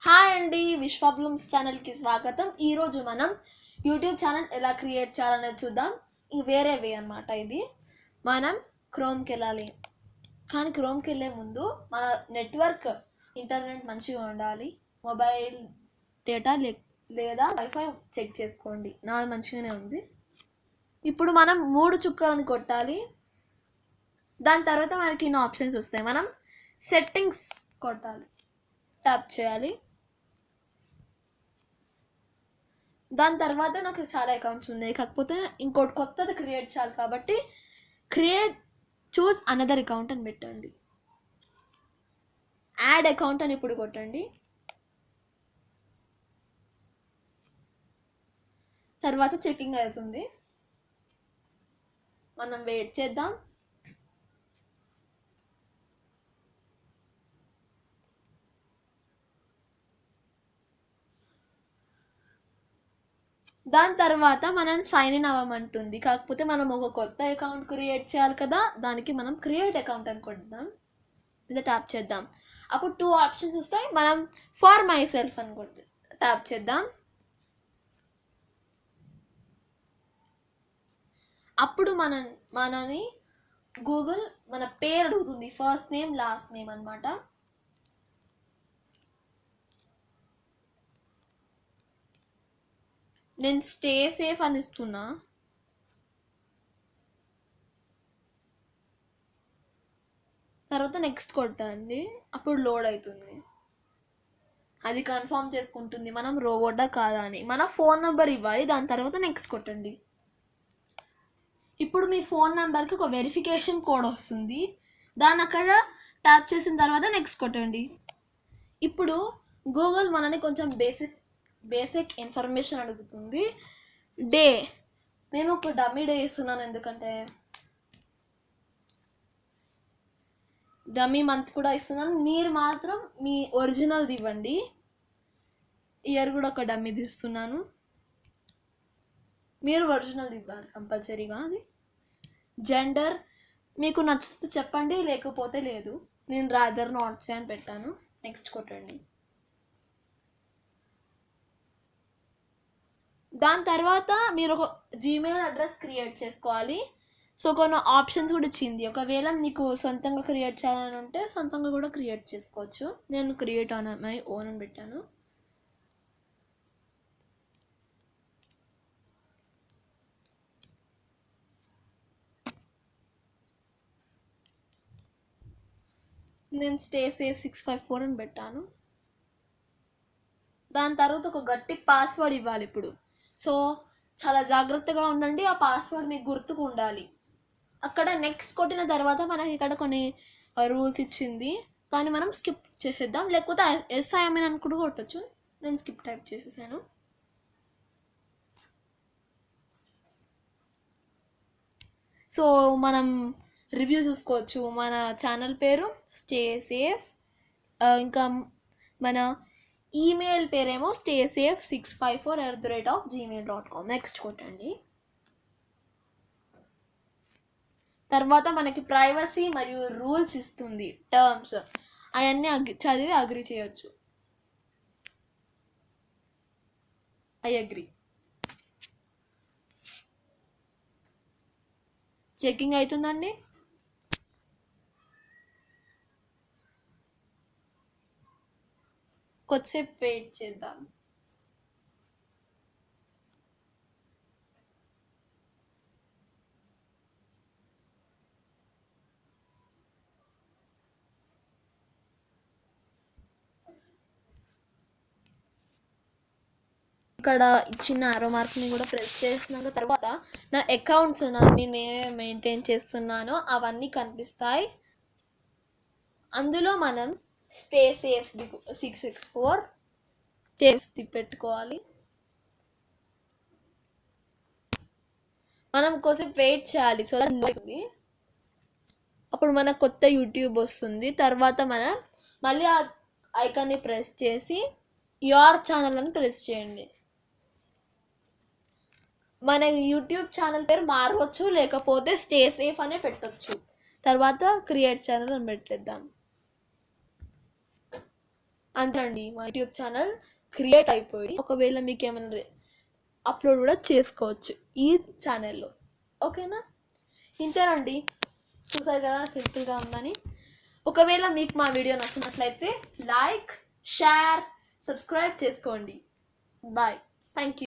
Hi అండి, విశ్వబ్లూమ్స్ ఛానల్కి స్వాగతం. ఈరోజు మనం యూట్యూబ్ ఛానల్ ఎలా క్రియేట్ చేయాలనేది చూద్దాం. వేరే వే అనమాట. ఇది మనం క్రోమ్కి వెళ్ళాలి. కానీ క్రోమ్కి వెళ్ళే ముందు మన నెట్వర్క్ ఇంటర్నెట్ మంచిగా ఉండాలి. మొబైల్ డేటా లేదా వైఫై చెక్ చేసుకోండి. నాది మంచిగానే ఉంది. ఇప్పుడు మనం 3 చుక్కలను కొట్టాలి. దాని తర్వాత మనకి ఇన్ని ఆప్షన్స్ వస్తాయి. మనం సెట్టింగ్స్ కొట్టాలి, ట్యాప్ చేయాలి. దాని తర్వాత నాకు చాలా అకౌంట్స్ ఉన్నాయి, కాకపోతే ఇంకోటి కొత్తది క్రియేట్ చేయాలి కాబట్టి చూస్ అనదర్ అకౌంట్ అని పెట్టండి. యాడ్ అకౌంట్ అని ఇప్పుడు కొట్టండి. తర్వాత చెకింగ్ అవుతుంది, మనం వెయిట్ చేద్దాం. దాని తర్వాత మనం సైన్ ఇన్ అవ్వమంటుంది, కాకపోతే మనం ఒక కొత్త అకౌంట్ క్రియేట్ చేయాలి కదా, దానికి మనం క్రియేట్ అకౌంట్ అని కొడదాం. ఇలా ట్యాప్ చేద్దాం. అప్పుడు 2 ఆప్షన్స్ వస్తాయి. మనం ఫర్ మై సెల్ఫ్ అని ట్యాప్ చేద్దాం. అప్పుడు మనని గూగుల్ మన పేరు అడుగుతుంది, ఫస్ట్ నేమ్ లాస్ట్ నేమ్ అనమాట. నేను స్టే సేఫ్ అని ఇస్తున్నా. తర్వాత నెక్స్ట్ కొట్టండి. అప్పుడు లోడ్ అవుతుంది. అది కన్ఫర్మ్ చేసుకుంటుంది మనం రోబోటా కాదా అని. మన ఫోన్ నెంబర్ ఇవ్వాలి. దాని తర్వాత నెక్స్ట్ కొట్టండి. ఇప్పుడు మీ ఫోన్ నెంబర్కి ఒక వెరిఫికేషన్ కోడ్ వస్తుంది. దాన్ని అక్కడ ట్యాప్ చేసిన తర్వాత నెక్స్ట్ కొట్టండి. ఇప్పుడు గూగుల్ మనని కొంచెం బేసిక్ ఇన్ఫర్మేషన్ అడుగుతుంది. డే, నేను ఒక డమ్మీ డే ఇస్తున్నాను, ఎందుకంటే డమ్మీ మంత్ కూడా ఇస్తున్నాను. మీరు మాత్రం మీ ఒరిజినల్ది ఇవ్వండి. ఇయర్ కూడా ఒక డమ్మీది ఇస్తున్నాను, మీరు ఒరిజినల్ది ఇవ్వాలి కంపల్సరీగా. అది జెండర్ మీకు నచ్చితే చెప్పండి, లేకపోతే లేదు. నేను రాదర్ నాట్సే అని పెట్టాను. నెక్స్ట్ కొట్టండి. దాని తర్వాత మీరు ఒక జీమెయిల్ అడ్రస్ క్రియేట్ చేసుకోవాలి. సో కొన్ని ఆప్షన్స్ కూడా ఇచ్చింది. ఒకవేళ నీకు సొంతంగా క్రియేట్ చేయాలని ఉంటే సొంతంగా కూడా క్రియేట్ చేసుకోవచ్చు. నేను క్రియేట్ ఆన్ మై ఓన్ అని పెట్టాను. నేను స్టే సేఫ్ 654 అని పెట్టాను. దాని తర్వాత ఒక గట్టి పాస్వర్డ్ ఇవ్వాలి ఇప్పుడు. సో చాలా జాగ్రత్తగా ఉండండి, ఆ పాస్వర్డ్ మీకు గుర్తుకు ఉండాలి. అక్కడ నెక్స్ట్ కొట్టిన తర్వాత మనకి ఇక్కడ కొన్ని రూల్స్ ఇచ్చింది, దాన్ని మనం స్కిప్ చేసేద్దాం. లేకపోతే ఎస్ఐఎంఎన్ అని కూడా కొట్టచ్చు. నేను స్కిప్ టైప్ చేసేసాను. సో మనం రివ్యూ చూసుకోవచ్చు. మన ఛానల్ పేరు స్టే సేఫ్, ఇంకా మన ఈమెయిల్ పేరేమో staysafe654@gmail.com. నెక్స్ట్ కొట్టండి. తర్వాత మనకి ప్రైవసీ మరియు రూల్స్ ఇస్తుంది, టర్మ్స్. అవన్నీ చదివి అగ్రి చేయొచ్చు. I agree. చెకింగ్ అవుతుందండి. కొద్దిసేపు వెయిట్ చేద్దాం. ఇక్కడ ఇచ్చిన ఆరో మార్క్ని కూడా ప్రెస్ చేసినాక తర్వాత నా అకౌంట్స్ నేను మెయింటైన్ చేస్తున్నానో అవన్నీ కనిపిస్తాయి. అందులో మనం స్టే సేఫ్ 664 సేఫ్ది పెట్టుకోవాలి. మనం కోసం వెయిట్ చేయాలి. సో అప్పుడు మనకు కొత్త యూట్యూబ్ వస్తుంది. తర్వాత మనం మళ్ళీ ఆ ఐకాన్ని ప్రెస్ చేసి యువర్ ఛానల్ అని ప్రెస్ చేయండి. మన యూట్యూబ్ ఛానల్ పేరు మారవచ్చు, లేకపోతే స్టే సేఫ్ అనే పెట్టచ్చు. తర్వాత క్రియేట్ ఛానల్ అని పెట్టేద్దాం. అంతేనండి, మా యూట్యూబ్ ఛానల్ క్రియేట్ అయిపోయి ఒకవేళ మీకు ఏమైనా అప్లోడ్ కూడా చేసుకోవచ్చు ఈ ఛానల్లో. ఓకేనా? ఇంతేనండి, చూసారు కదా సింపుల్గా ఉందని. ఒకవేళ మీకు మా వీడియో నచ్చినట్లయితే లైక్, షేర్, సబ్స్క్రైబ్ చేసుకోండి. Bye, thank you.